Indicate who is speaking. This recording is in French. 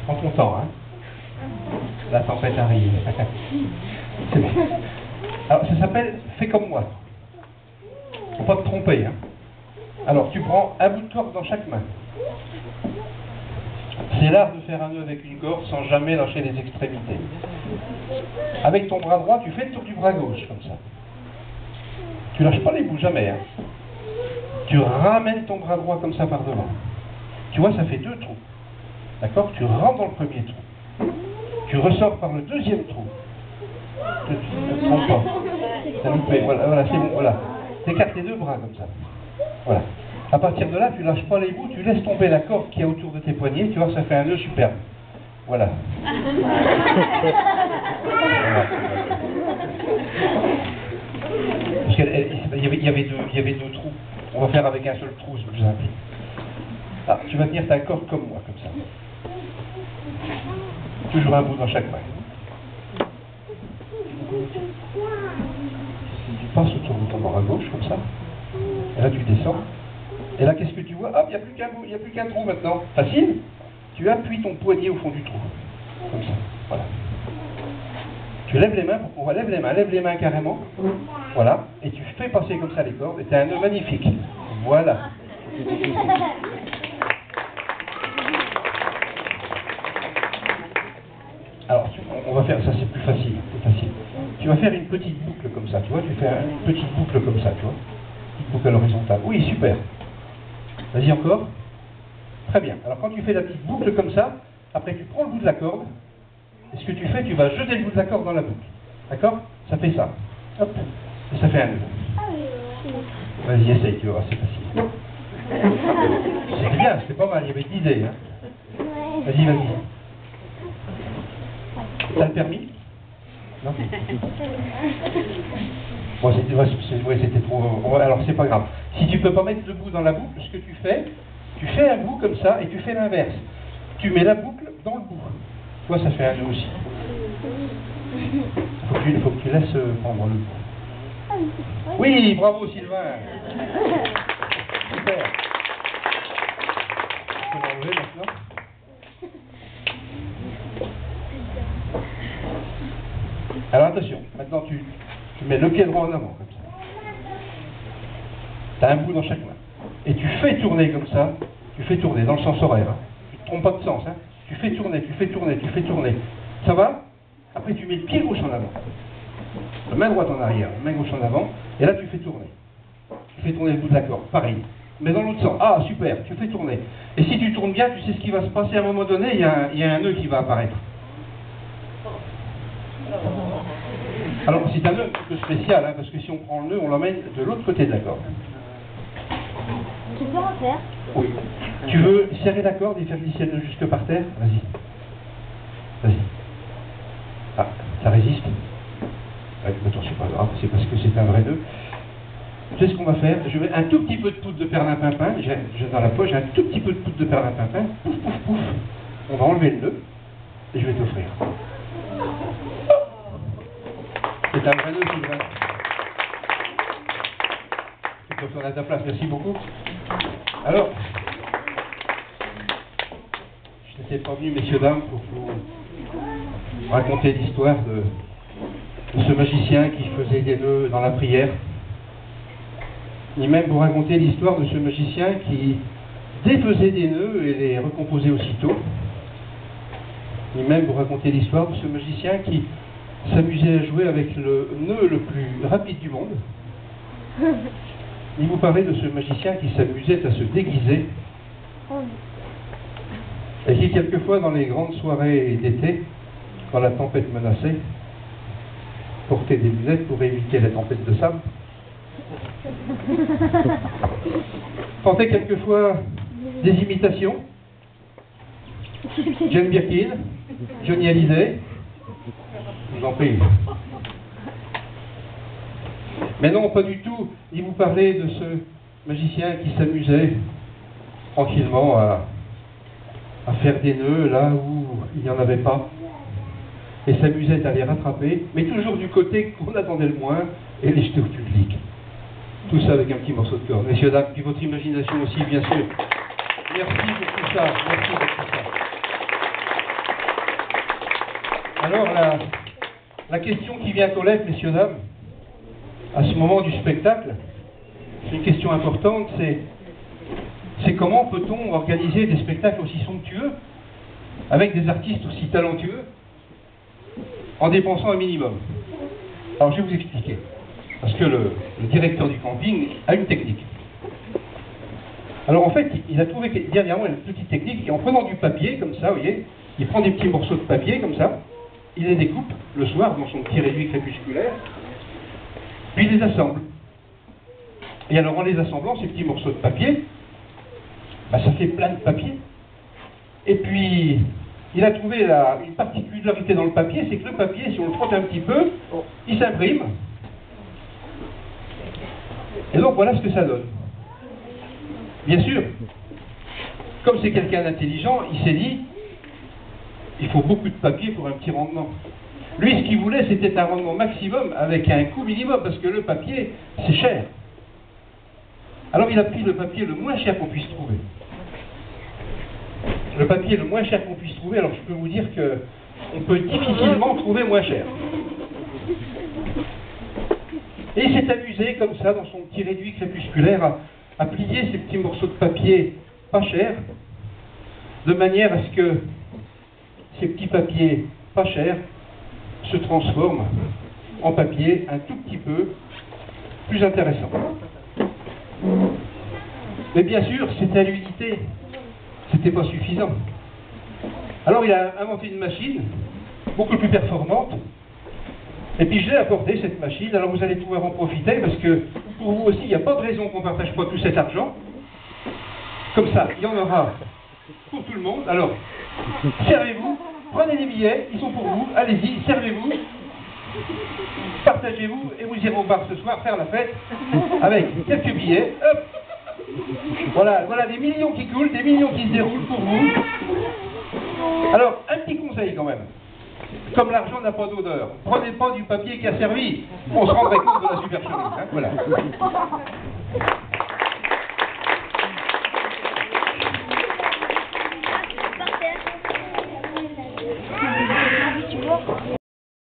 Speaker 1: Prends ton temps, hein. La tempête arrive. C'est bon. Alors, ça s'appelle « Fais comme moi ». Faut pas te tromper, hein. Alors, tu prends un bout de corde dans chaque main. C'est l'art de faire un nœud avec une corde sans jamais lâcher les extrémités. Avec ton bras droit, tu fais le tour du bras gauche, comme ça. Tu lâches pas les bouts, jamais, hein. Tu ramènes ton bras droit comme ça par devant. Tu vois, ça fait 2 trous. D'accord? Tu rentres dans le premier trou. Tu ressors par le deuxième trou. Ne te trompe pas. T'as loupé. Voilà, c'est bon, voilà. T'écartes les 2 bras comme ça. Voilà. À partir de là, tu lâches pas les bouts, tu laisses tomber la corde qui est autour de tes poignets, tu vois, ça fait un nœud superbe. Voilà. Voilà. Parce qu'il y avait 2 trous. On va faire avec un seul trou, c'est plus simple. Ah, tu vas tenir ta corde comme moi, comme ça. Toujours un bout dans chaque main. Tu passes autour de ton bras gauche, comme ça. Et là, tu descends. Et là, qu'est-ce que tu vois? Ah, il n'y a plus qu'un bout, il n'y a plus qu'un trou maintenant. Facile. Tu appuies ton poignet au fond du trou. Comme ça. Voilà. Tu lèves les mains pour pouvoir lève les mains carrément. Voilà. Et tu fais passer comme ça les cordes. Et tu as un nœud magnifique. Voilà. Alors, on va faire ça, c'est plus facile. C'est facile. Tu vas faire une petite boucle comme ça. Tu vois, tu fais une petite boucle comme ça. Tu vois. Une boucle à l'horizontale. Oui, super. Vas-y encore. Très bien. Alors quand tu fais la petite boucle comme ça, après tu prends le bout de la corde, et ce que tu fais, tu vas jeter le bout de la corde dans la boucle. D'accord? Ça fait ça. Hop. Et ça fait un nœud. Vas-y, essaye, tu vois, c'est facile. C'est bien, c'est pas mal, il y avait 10 idées. Hein. Vas-y, vas-y. T'as le permis? Non? Bon, c'était trop... Alors, c'est pas grave. Si tu peux pas mettre le bout dans la boucle, ce que tu fais un bout comme ça et tu fais l'inverse. Tu mets la boucle dans le bout. Tu vois, ça fait un nœud aussi. Il faut que tu laisses prendre le bout. Oui, bravo Sylvain. Super. Tu peux l'enlever maintenant. Alors attention, maintenant tu mets le pied droit en avant, comme ça. Tu as un bout dans chaque main. Et tu fais tourner comme ça, tu fais tourner dans le sens horaire. Hein. Tu ne te trompes pas de sens. Hein. Tu fais tourner, tu fais tourner, tu fais tourner. Ça va? Après tu mets le pied gauche en avant. La main droite en arrière, la main gauche en avant. Et là tu fais tourner. Tu fais tourner le bout de la corde, pareil. Mais dans l'autre sens. Ah, super, tu fais tourner. Et si tu tournes bien, tu sais ce qui va se passer à un moment donné, il y a un nœud qui va apparaître. Alors, c'est un nœud un petit peu spécial, hein, parce que si on prend le nœud, on l'emmène de l'autre côté de la corde.
Speaker 2: Tu peux en faire?
Speaker 1: Oui. Tu veux serrer la corde et faire glisser le nœud jusque par terre? Vas-y. Vas-y. Ah, ça résiste? Ouais, attends, c'est pas grave, c'est parce que c'est un vrai nœud. Tu sais ce qu'on va faire? Je mets un tout petit peu de poudre de perlimpinpin, j'ai dans la poche, j'ai un tout petit peu de poudre de perlimpinpin, pouf, pouf, pouf. On va enlever le nœud et je vais t'offrir. C'est un vrai nœud, Sylvain. Tu peux retourner à ta place, merci beaucoup. Alors, je n'étais pas venu, messieurs, dames, pour vous raconter l'histoire de ce magicien qui faisait des nœuds dans la prière, ni même vous raconter l'histoire de ce magicien qui défaisait des nœuds et les recomposait aussitôt, ni même vous raconter l'histoire de ce magicien qui s'amusait à jouer avec le nœud le plus rapide du monde, ni vous parler de ce magicien qui s'amusait à se déguiser et qui quelquefois dans les grandes soirées d'été, quand la tempête menaçait, portait des lunettes pour éviter la tempête de sable, tentait quelquefois des imitations, Jane Birkin, Johnny Hallyday, je vous en prie. Mais non, pas du tout. Il vous parlait de ce magicien qui s'amusait tranquillement à faire des nœuds là où il n'y en avait pas, et s'amusait à les rattraper, mais toujours du côté qu'on attendait le moins, et les jeter au public. Tout ça avec un petit morceau de corde. Messieurs, dames, puis votre imagination aussi, bien sûr. Merci pour tout ça. Merci pour tout ça. Alors, la question qui vient aux lèvres, messieurs, dames, à ce moment du spectacle, c'est une question importante, c'est comment peut-on organiser des spectacles aussi somptueux, avec des artistes aussi talentueux, en dépensant un minimum. Alors, je vais vous expliquer. Parce que le directeur du camping a une technique. Alors en fait, il a trouvé dernièrement une petite technique, et en prenant du papier, comme ça, vous voyez, il prend des petits morceaux de papier, comme ça, il les découpe le soir dans son petit réduit crépusculaire, puis il les assemble. Et alors en les assemblant, ces petits morceaux de papier, bah, ça fait plein de papier. Et puis, il a trouvé une particularité dans le papier, c'est que le papier, si on le frotte un petit peu, il s'imprime. Et donc voilà ce que ça donne. Bien sûr, comme c'est quelqu'un d'intelligent, il s'est dit, il faut beaucoup de papier pour un petit rendement. Lui, ce qu'il voulait, c'était un rendement maximum avec un coût minimum, parce que le papier, c'est cher. Alors il a pris le papier le moins cher qu'on puisse trouver. Le papier le moins cher qu'on puisse trouver, alors je peux vous dire qu'on peut difficilement trouver moins cher. Et il s'est amusé comme ça, dans son petit réduit crépusculaire, à plier ces petits morceaux de papier pas chers, de manière à ce que ces petits papiers pas chers se transforment en papier un tout petit peu plus intéressant. Mais bien sûr, c'était à l'unité, c'était pas suffisant. Alors il a inventé une machine beaucoup plus performante. Et puis je l'ai apporté, cette machine, alors vous allez pouvoir en profiter, parce que pour vous aussi, il n'y a pas de raison qu'on ne partage pas tout cet argent. Comme ça, il y en aura pour tout le monde. Alors, servez-vous, prenez des billets, ils sont pour vous, allez-y, servez-vous, partagez-vous, et vous irez au bar ce soir faire la fête, avec quelques billets, hop. Voilà des millions qui coulent, des millions qui se déroulent pour vous. Alors, un petit conseil quand même. Comme l'argent n'a pas d'odeur, prenez pas du papier qui a servi, on se rendrait compte de la supercherie. Hein, voilà.